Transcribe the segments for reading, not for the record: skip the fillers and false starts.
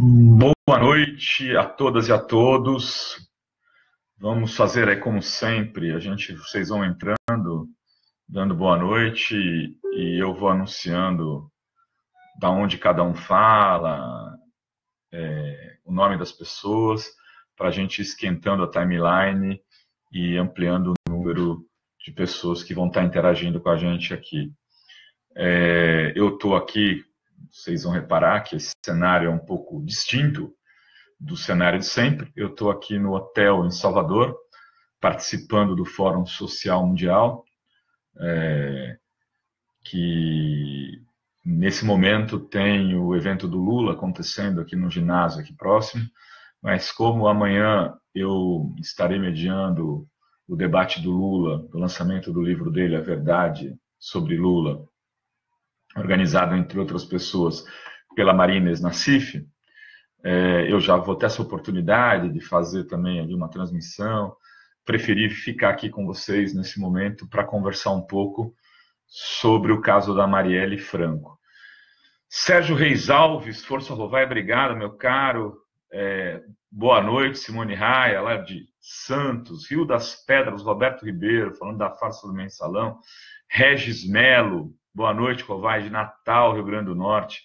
Boa noite a todas e a todos. Vamos fazer aí como sempre, vocês vão entrando, dando boa noite e eu vou anunciando da onde cada um fala, o nome das pessoas, para a gente ir esquentando a timeline e ampliando o número de pessoas que vão estar interagindo com a gente aqui. Eu estou aqui, vocês vão reparar que esse cenário é um pouco distinto do cenário de sempre. Eu estou aqui no hotel em Salvador, participando do Fórum Social Mundial, que nesse momento tem o evento do Lula acontecendo aqui no ginásio aqui próximo, mas como amanhã eu estarei mediando o debate do Lula, do lançamento do livro dele, A Verdade sobre Lula, organizado, entre outras pessoas, pela Marina Nassif, eu já vou ter essa oportunidade de fazer também ali uma transmissão. Preferi ficar aqui com vocês nesse momento para conversar um pouco sobre o caso da Marielle Franco. Sérgio Reis Alves, Força Rovai, obrigado, meu caro. Boa noite, Simone Raia, lá de Santos, Rio das Pedras, Roberto Ribeiro, falando da farsa do Mensalão. Regis Melo, boa noite, Rovai, de Natal, Rio Grande do Norte.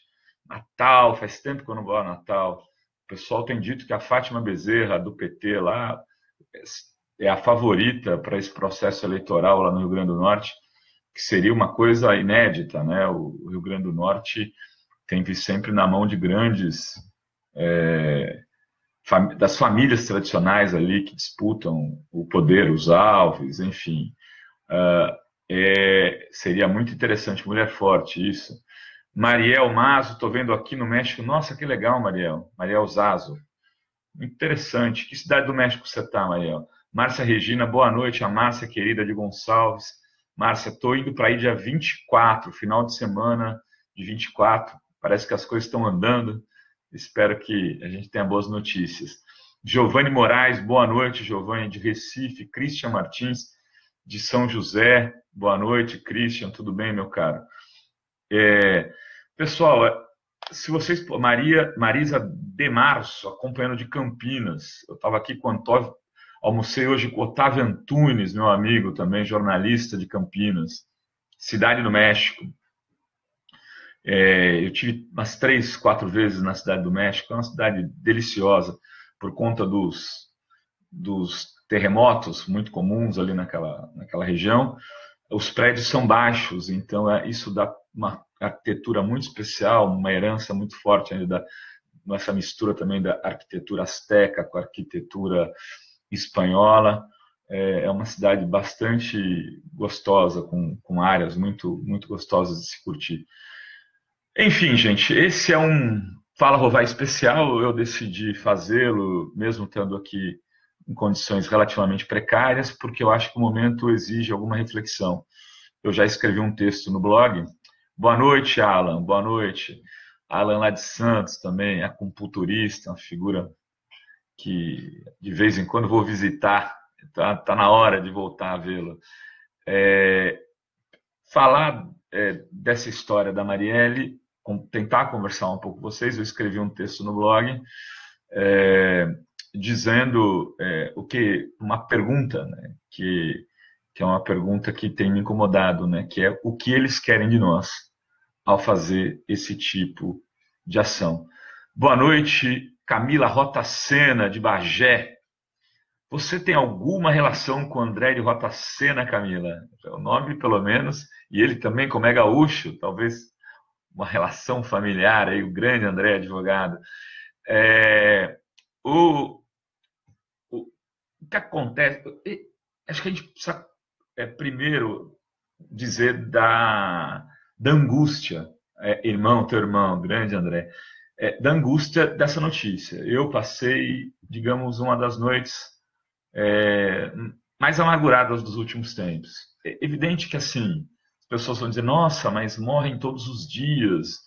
Natal, faz tempo que eu não vou a Natal. O pessoal tem dito que a Fátima Bezerra, do PT lá, é a favorita para esse processo eleitoral lá no Rio Grande do Norte, que seria uma coisa inédita, né? O Rio Grande do Norte tem sempre na mão de grandes, das famílias tradicionais ali que disputam o poder, os Alves, enfim. Seria muito interessante, mulher forte, isso. Mariel Mazo, estou vendo aqui no México. Nossa, que legal, Mariel. Mariel Zazo. Muito interessante. Que cidade do México você está, Mariel? Márcia Regina, boa noite. A Márcia, querida de Gonçalves. Márcia, estou indo para aí dia 24, final de semana de 24. Parece que as coisas estão andando. Espero que a gente tenha boas notícias. Giovanni Moraes, boa noite, Giovanni, de Recife. Christian Martins, de São José. Boa noite, Christian. Tudo bem, meu caro? Pessoal, se vocês... Marisa de Março, acompanhando de Campinas. Eu estava aqui com o Antônio, almocei hoje com o Otávio Antunes, meu amigo também, jornalista de Campinas, cidade do México. Eu tive umas 3, 4 vezes na cidade do México, é uma cidade deliciosa, por conta dos terremotos muito comuns ali naquela região. Os prédios são baixos, então isso dá uma arquitetura muito especial, uma herança muito forte ainda nessa mistura também da arquitetura asteca com a arquitetura espanhola. É uma cidade bastante gostosa, com áreas muito, muito gostosas de se curtir. Enfim, gente, esse é um Fala Rovai especial. Eu decidi fazê-lo, mesmo estando aqui em condições relativamente precárias, porque eu acho que o momento exige alguma reflexão. Eu já escrevi um texto no blog. Boa noite, Alan. Boa noite. Alan lá de Santos também, acupunturista, uma figura que de vez em quando vou visitar. Tá na hora de voltar a vê-lo. Falar dessa história da Marielle, tentar conversar um pouco com vocês. Eu escrevi um texto no blog dizendo uma pergunta, né, que é uma pergunta que tem me incomodado, né, que é o que eles querem de nós ao fazer esse tipo de ação. Boa noite, Camila Rotacena, de Bagé. Você tem alguma relação com André de Rotacena, Camila? É o nome, pelo menos, e ele também, como é gaúcho, talvez uma relação familiar aí, o grande André, advogado. O que acontece? Acho que a gente precisa primeiro dizer da angústia, teu irmão, grande André, da angústia dessa notícia. Eu passei, digamos, uma das noites mais amarguradas dos últimos tempos. É evidente que, assim, as pessoas vão dizer, nossa, mas morrem todos os dias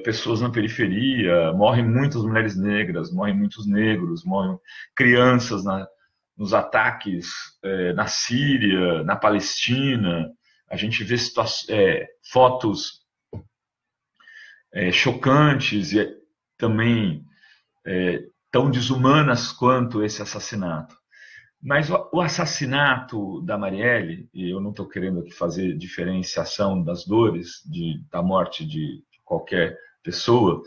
pessoas na periferia, morrem muitas mulheres negras, morrem muitos negros, morrem crianças nos ataques na Síria, na Palestina. A gente vê fotos chocantes e também tão desumanas quanto esse assassinato. Mas o assassinato da Marielle, e eu não estou querendo aqui fazer diferenciação das dores da morte de qualquer pessoa,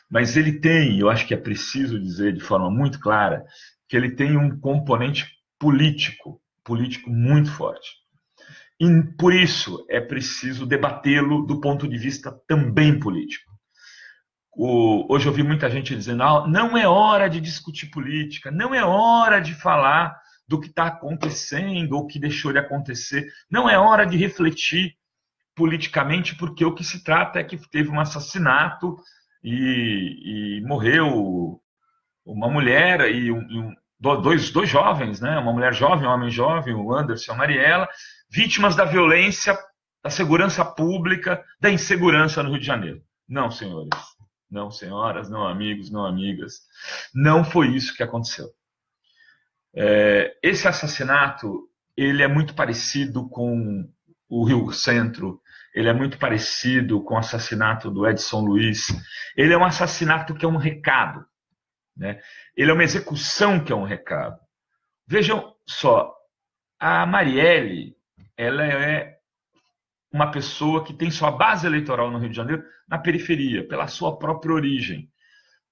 mas ele tem, eu acho que é preciso dizer de forma muito clara, que ele tem um componente político muito forte. E por isso é preciso debatê-lo do ponto de vista também político. Hoje eu vi muita gente dizendo, não é hora de discutir política, não é hora de falar do que está acontecendo ou que deixou de acontecer, não é hora de refletir politicamente, porque o que se trata é que teve um assassinato e morreu uma mulher e dois jovens, né? Uma mulher jovem, um homem jovem, o Anderson e a Mariela, vítimas da violência, da segurança pública, da insegurança no Rio de Janeiro. Não, senhores, não, senhoras, não, amigos, não, amigas, não foi isso que aconteceu. Esse assassinato, ele é muito parecido com o Rio Centro, ele é muito parecido com o assassinato do Edson Luiz. Ele é um assassinato que é um recado, né? Ele é uma execução que é um recado. Vejam só, a Marielle, ela é uma pessoa que tem sua base eleitoral no Rio de Janeiro na periferia, pela sua própria origem,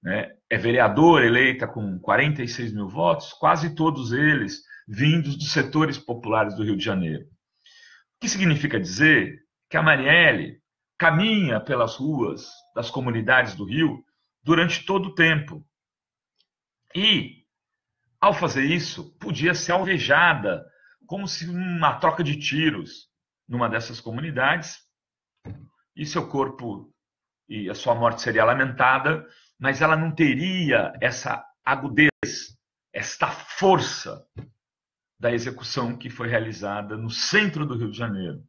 né? É vereadora eleita com 46 mil votos, quase todos eles vindos dos setores populares do Rio de Janeiro. O que significa dizer que a Marielle caminha pelas ruas das comunidades do Rio durante todo o tempo. E, ao fazer isso, podia ser alvejada, como se uma troca de tiros numa dessas comunidades, e seu corpo e a sua morte seria lamentada, mas ela não teria essa agudez, esta força da execução que foi realizada no centro do Rio de Janeiro.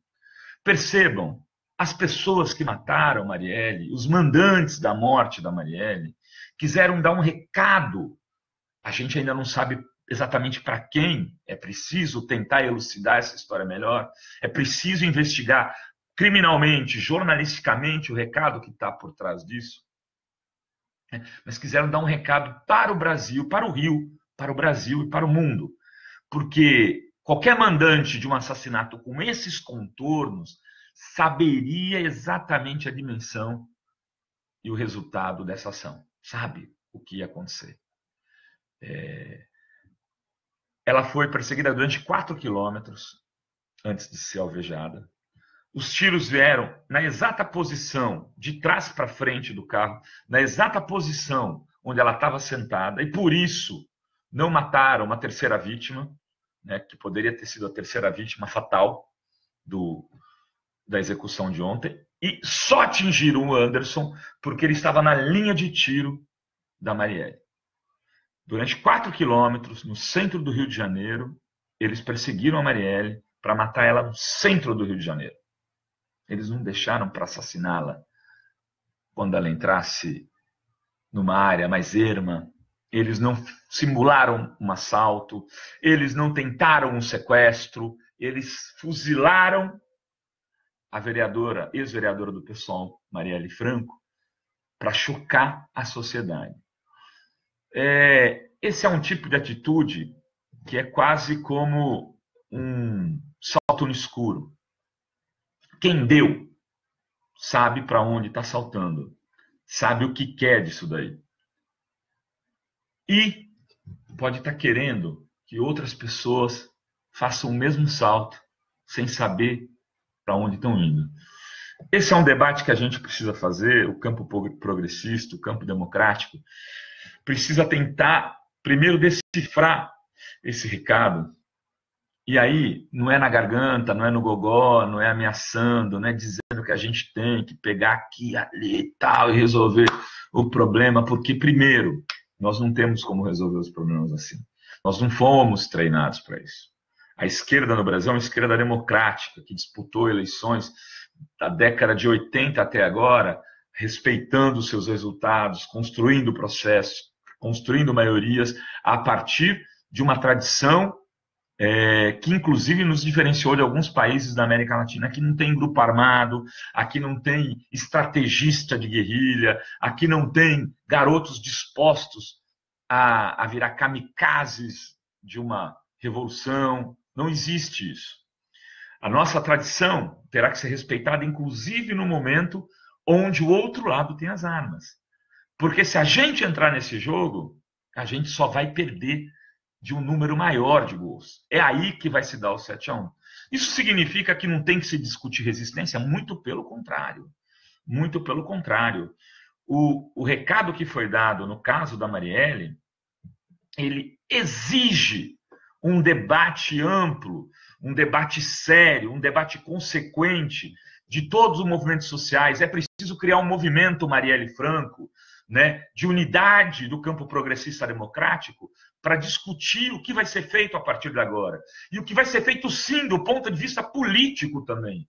Percebam, as pessoas que mataram Marielle, os mandantes da morte da Marielle, quiseram dar um recado. A gente ainda não sabe exatamente para quem. É preciso tentar elucidar essa história melhor. É preciso investigar criminalmente, jornalisticamente, o recado que está por trás disso. Mas quiseram dar um recado para o Brasil, para o Rio, para o Brasil e para o mundo. Porque qualquer mandante de um assassinato com esses contornos saberia exatamente a dimensão e o resultado dessa ação. Sabe o que ia acontecer. Ela foi perseguida durante 4 quilômetros antes de ser alvejada. Os tiros vieram na exata posição, de trás para frente do carro, na exata posição onde ela estava sentada, e por isso não mataram uma terceira vítima, né, que poderia ter sido a terceira vítima fatal da execução de ontem, e só atingiram o Anderson porque ele estava na linha de tiro da Marielle. Durante 4 quilômetros, no centro do Rio de Janeiro, eles perseguiram a Marielle para matar ela no centro do Rio de Janeiro. Eles não deixaram para assassiná-la quando ela entrasse numa área mais erma. Eles não simularam um assalto, eles não tentaram um sequestro, eles fuzilaram a vereadora, ex-vereadora do PSOL, Marielle Franco, para chocar a sociedade. Esse é um tipo de atitude que é quase como um salto no escuro. Quem deu sabe para onde está saltando, sabe o que quer disso daí. E pode estar querendo que outras pessoas façam o mesmo salto sem saber para onde estão indo. Esse é um debate que a gente precisa fazer, o campo progressista, o campo democrático, precisa tentar, primeiro, decifrar esse recado. E aí, não é na garganta, não é no gogó, não é ameaçando, não é dizendo que a gente tem que pegar aqui, ali e tal e resolver o problema, porque, primeiro, nós não temos como resolver os problemas assim. Nós não fomos treinados para isso. A esquerda no Brasil é uma esquerda democrática, que disputou eleições da década de 80 até agora, respeitando os seus resultados, construindo processos, construindo maiorias, a partir de uma tradição que inclusive nos diferenciou de alguns países da América Latina. Aqui não tem grupo armado, aqui não tem estrategista de guerrilha, aqui não tem garotos dispostos a virar kamikazes de uma revolução. Não existe isso. A nossa tradição terá que ser respeitada, inclusive no momento onde o outro lado tem as armas. Porque se a gente entrar nesse jogo, a gente só vai perder de um número maior de gols. É aí que vai se dar o 7-1. Isso significa que não tem que se discutir resistência? Muito pelo contrário. Muito pelo contrário. O recado que foi dado no caso da Marielle, ele exige um debate amplo, um debate sério, um debate consequente de todos os movimentos sociais. É preciso criar um movimento, Marielle Franco, né, de unidade do campo progressista democrático para discutir o que vai ser feito a partir de agora. E o que vai ser feito, sim, do ponto de vista político também.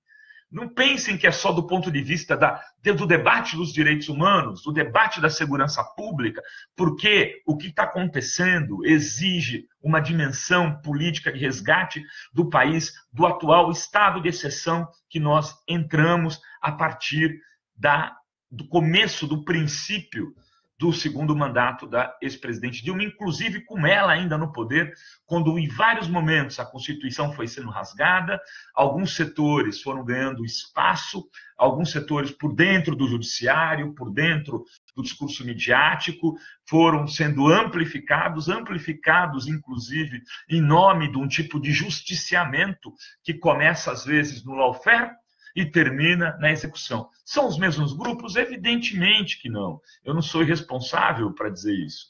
Não pensem que é só do ponto de vista do debate dos direitos humanos, do debate da segurança pública, porque o que está acontecendo exige uma dimensão política de resgate do país, do atual estado de exceção que nós entramos a partir do começo, do princípio do segundo mandato da ex-presidente Dilma, inclusive com ela ainda no poder, quando em vários momentos a Constituição foi sendo rasgada, alguns setores foram ganhando espaço, alguns setores por dentro do judiciário, por dentro do discurso midiático, foram sendo amplificados inclusive em nome de um tipo de justiciamento que começa às vezes no lawfare e termina na execução. São os mesmos grupos? Evidentemente que não. Eu não sou irresponsável para dizer isso.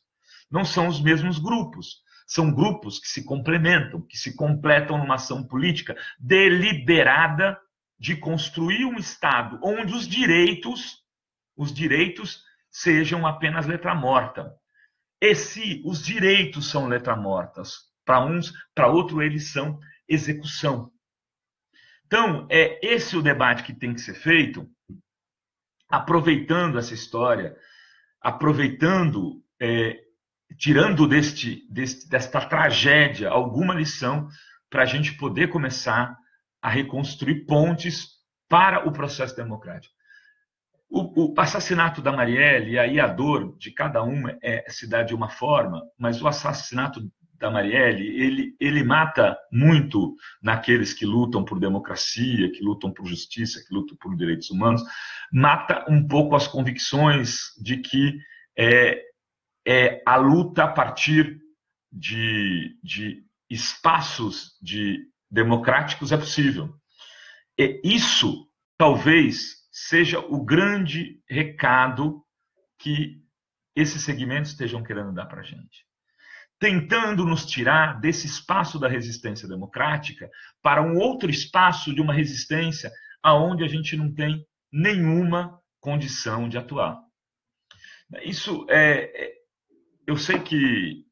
Não são os mesmos grupos. São grupos que se complementam, que se completam numa ação política deliberada de construir um Estado onde os direitos sejam apenas letra morta. E se os direitos são letra mortas, para uns, para outros eles são execução. Então, é esse o debate que tem que ser feito, aproveitando essa história, tirando desta tragédia alguma lição para a gente poder começar a reconstruir pontes para o processo democrático. O assassinato da Marielle, e aí a dor de cada uma se dá de uma forma, mas o assassinato da Marielle, ele mata muito naqueles que lutam por democracia, que lutam por justiça, que lutam por direitos humanos, mata um pouco as convicções de que a luta a partir de espaços democráticos é possível. E isso talvez seja o grande recado que esses segmentos estejam querendo dar para a gente, tentando nos tirar desse espaço da resistência democrática para um outro espaço de uma resistência aonde a gente não tem nenhuma condição de atuar. Isso eu sei que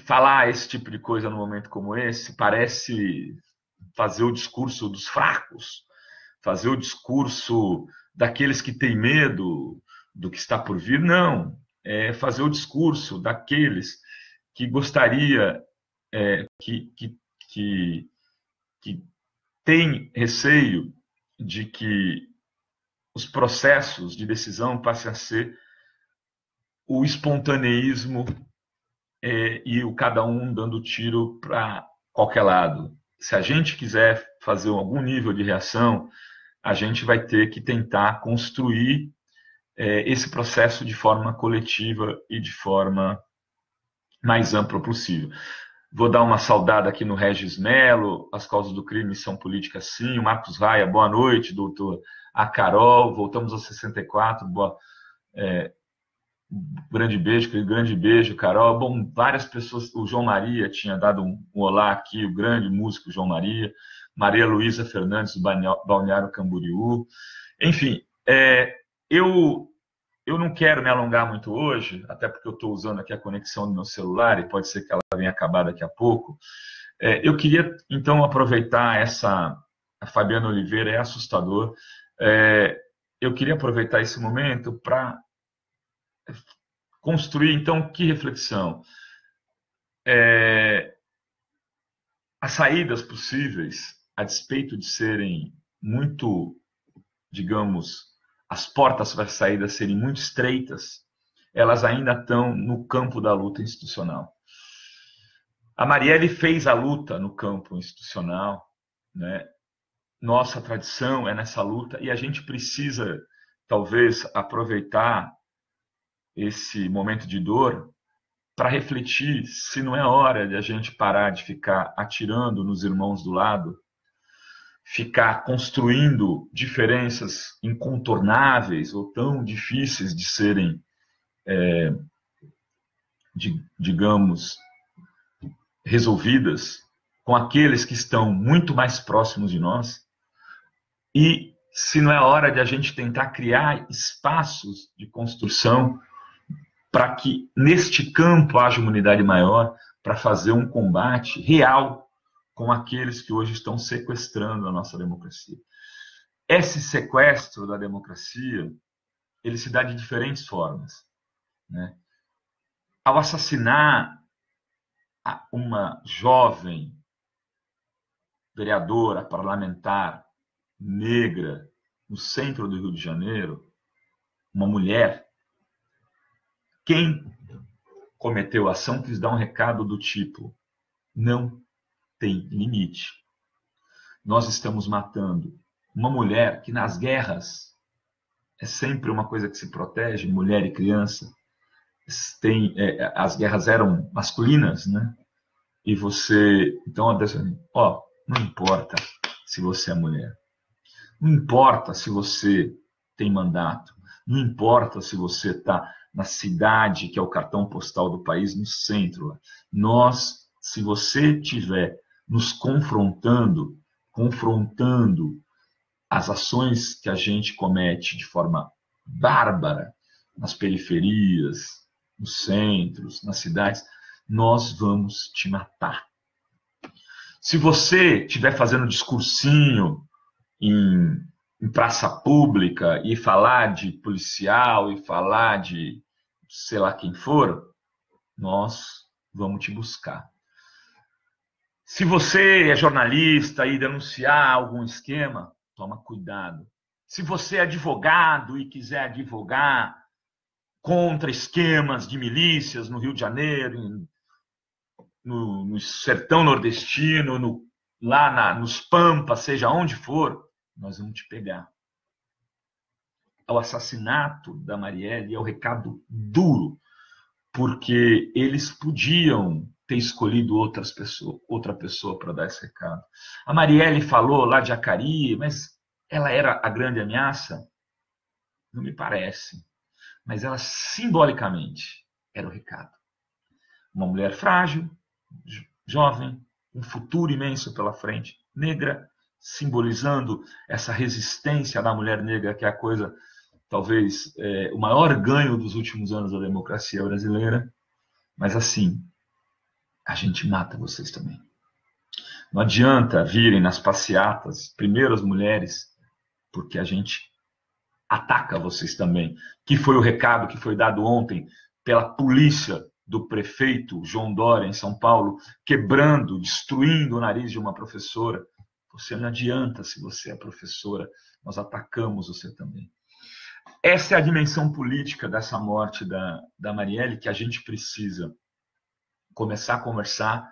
falar esse tipo de coisa num momento como esse parece fazer o discurso dos fracos, fazer o discurso daqueles que têm medo do que está por vir. Não, é fazer o discurso daqueles que gostaria, que tem receio de que os processos de decisão passem a ser o espontaneísmo e o cada um dando tiro para qualquer lado. Se a gente quiser fazer algum nível de reação, a gente vai ter que tentar construir esse processo de forma coletiva e de forma mais ampla possível. Vou dar uma saudada aqui no Regis Melo, as causas do crime são políticas sim, o Marcos Raia, boa noite, doutor. A Carol, voltamos aos 64, grande beijo, Carol. Bom, várias pessoas, o João Maria tinha dado um olá aqui, o grande músico João Maria, Maria Luísa Fernandes, do Balneário Camboriú. Enfim, eu não quero me alongar muito hoje, até porque eu estou usando aqui a conexão do meu celular e pode ser que ela venha acabar daqui a pouco. Eu queria, então, aproveitar a Fabiana Oliveira é assustador. Eu queria aproveitar esse momento para construir, então, que reflexão? As saídas possíveis, a despeito de serem muito, digamos, as portas para a saída serem muito estreitas, elas ainda estão no campo da luta institucional. A Marielle fez a luta no campo institucional, né? Nossa tradição é nessa luta e a gente precisa, talvez, aproveitar esse momento de dor para refletir se não é hora de a gente parar de ficar atirando nos irmãos do lado, ficar construindo diferenças incontornáveis ou tão difíceis de serem, digamos, resolvidas com aqueles que estão muito mais próximos de nós, e se não é hora de a gente tentar criar espaços de construção para que neste campo haja uma unidade maior para fazer um combate real com aqueles que hoje estão sequestrando a nossa democracia. Esse sequestro da democracia, ele se dá de diferentes formas, né? Ao assassinar uma jovem vereadora, parlamentar, negra, no centro do Rio de Janeiro, uma mulher, quem cometeu a ação quis dar um recado do tipo: não tem limite. Nós estamos matando uma mulher que nas guerras é sempre uma coisa que se protege, mulher e criança. As guerras eram masculinas, né? E você, então, não importa se você é mulher, não importa se você tem mandato, não importa se você está na cidade que é o cartão postal do país, no centro. Se você tiver nos confrontando as ações que a gente comete de forma bárbara nas periferias, nos centros, nas cidades, nós vamos te matar. Se você estiver fazendo discursinho em praça pública e falar de policial e falar de sei lá quem for, nós vamos te buscar. Se você é jornalista e denunciar algum esquema, toma cuidado. Se você é advogado e quiser advogar contra esquemas de milícias no Rio de Janeiro, no sertão nordestino, nos Pampas, seja onde for, nós vamos te pegar. O assassinato da Marielle é o recado duro, porque eles podiam ter escolhido outra pessoa para dar esse recado. A Marielle falou lá de Acari, mas ela era a grande ameaça? Não me parece. Mas ela simbolicamente era o recado. Uma mulher frágil, jovem, um futuro imenso pela frente, negra, simbolizando essa resistência da mulher negra, que é a coisa, talvez, o maior ganho dos últimos anos da democracia brasileira. Mas assim, a gente mata vocês também. Não adianta virem nas passeatas, primeiro as mulheres, porque a gente ataca vocês também, que foi o recado que foi dado ontem pela polícia do prefeito João Dória em São Paulo, quebrando, destruindo o nariz de uma professora. Você não adianta se você é professora, nós atacamos você também. Essa é a dimensão política dessa morte da Marielle, que a gente precisa começar a conversar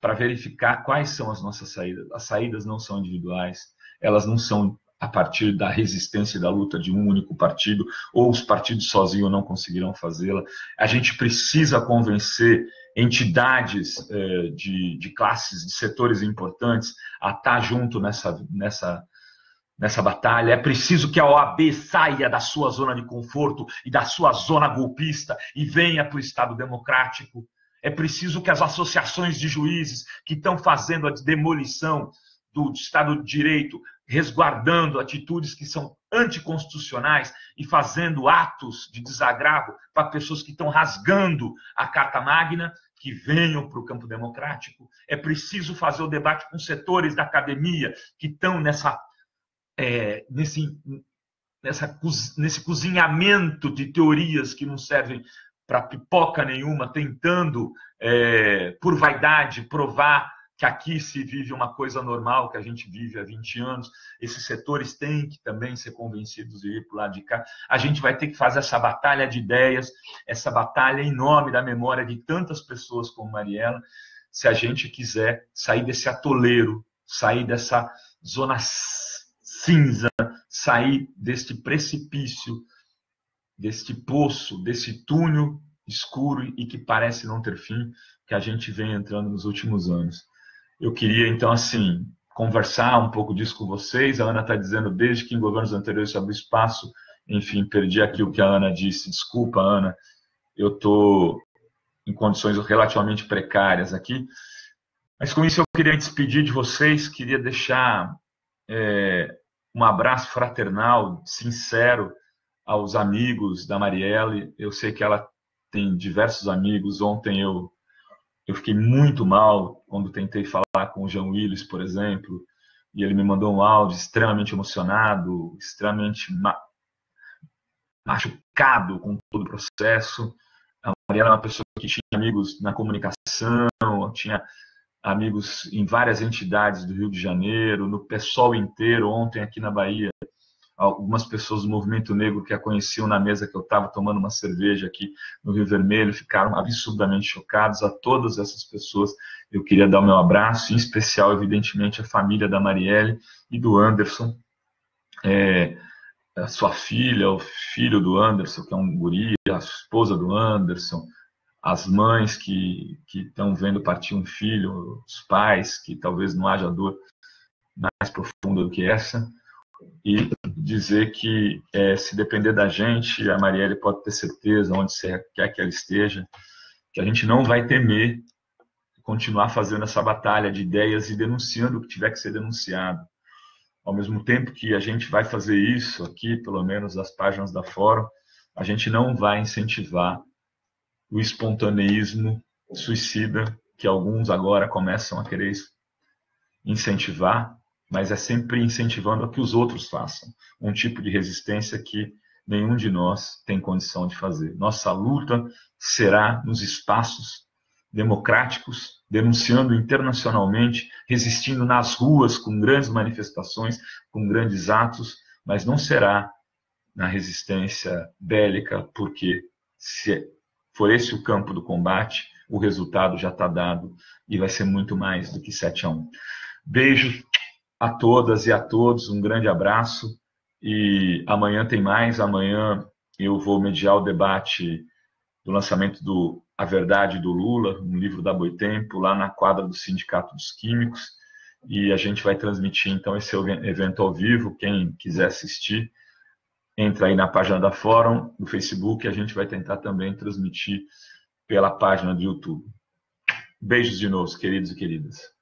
para verificar quais são as nossas saídas. As saídas não são individuais, elas não são a partir da resistência e da luta de um único partido, ou os partidos sozinhos não conseguirão fazê-la. A gente precisa convencer entidades de classes, de setores importantes a estar junto nessa batalha. É preciso que a OAB saia da sua zona de conforto e da sua zona golpista e venha para o Estado democrático. É preciso que as associações de juízes que estão fazendo a demolição do Estado de Direito, resguardando atitudes que são anticonstitucionais e fazendo atos de desagravo para pessoas que estão rasgando a Carta Magna, que venham para o campo democrático. É preciso fazer o debate com setores da academia que estão nesse cozinhamento de teorias que não servem para pipoca nenhuma, tentando, por vaidade, provar que aqui se vive uma coisa normal que a gente vive há 20 anos, esses setores têm que também ser convencidos de ir para o lado de cá. A gente vai ter que fazer essa batalha de ideias, essa batalha em nome da memória de tantas pessoas como Mariela, se a gente quiser sair desse atoleiro, sair dessa zona cinza, sair deste precipício, deste poço, desse túnel escuro e que parece não ter fim, que a gente vem entrando nos últimos anos. Eu queria, então, assim, conversar um pouco disso com vocês. A Ana está dizendo, desde que em governos anteriores se abriu espaço, enfim, perdi aqui o que a Ana disse. Desculpa, Ana, eu estou em condições relativamente precárias aqui. Mas com isso eu queria me despedir de vocês, queria deixar um abraço fraternal, sincero, aos amigos da Marielle. Eu sei que ela tem diversos amigos. Ontem eu fiquei muito mal quando tentei falar com o Jean Willis, por exemplo, e ele me mandou um áudio extremamente emocionado, extremamente machucado com todo o processo. A Mariela é uma pessoa que tinha amigos na comunicação, tinha amigos em várias entidades do Rio de Janeiro, no PSOL inteiro. Ontem aqui na Bahia, algumas pessoas do movimento negro que a conheciam na mesa que eu estava tomando uma cerveja aqui no Rio Vermelho ficaram absurdamente chocados. A todas essas pessoas eu queria dar o meu abraço, em especial, evidentemente, a família da Marielle e do Anderson, a sua filha, o filho do Anderson, que é um guri, a esposa do Anderson, as mães que estão vendo partir um filho, os pais, que talvez não haja dor mais profunda do que essa, e dizer que, se depender da gente, a Marielle pode ter certeza, onde você quer que ela esteja, que a gente não vai temer continuar fazendo essa batalha de ideias e denunciando o que tiver que ser denunciado. Ao mesmo tempo que a gente vai fazer isso aqui, pelo menos as páginas da Fórum, a gente não vai incentivar o espontaneísmo suicida que alguns agora começam a querer incentivar, mas é sempre incentivando a que os outros façam um tipo de resistência que nenhum de nós tem condição de fazer. Nossa luta será nos espaços democráticos, denunciando internacionalmente, resistindo nas ruas com grandes manifestações, com grandes atos, mas não será na resistência bélica, porque se for esse o campo do combate, o resultado já está dado e vai ser muito mais do que 7-1. Beijo a todas e a todos, um grande abraço, e amanhã tem mais. Amanhã eu vou mediar o debate do lançamento do A Verdade do Lula, um livro da Boitempo, lá na quadra do Sindicato dos Químicos, e a gente vai transmitir então esse evento ao vivo. Quem quiser assistir, entra aí na página da Fórum, do Facebook, e a gente vai tentar também transmitir pela página do YouTube. Beijos de novo, queridos e queridas.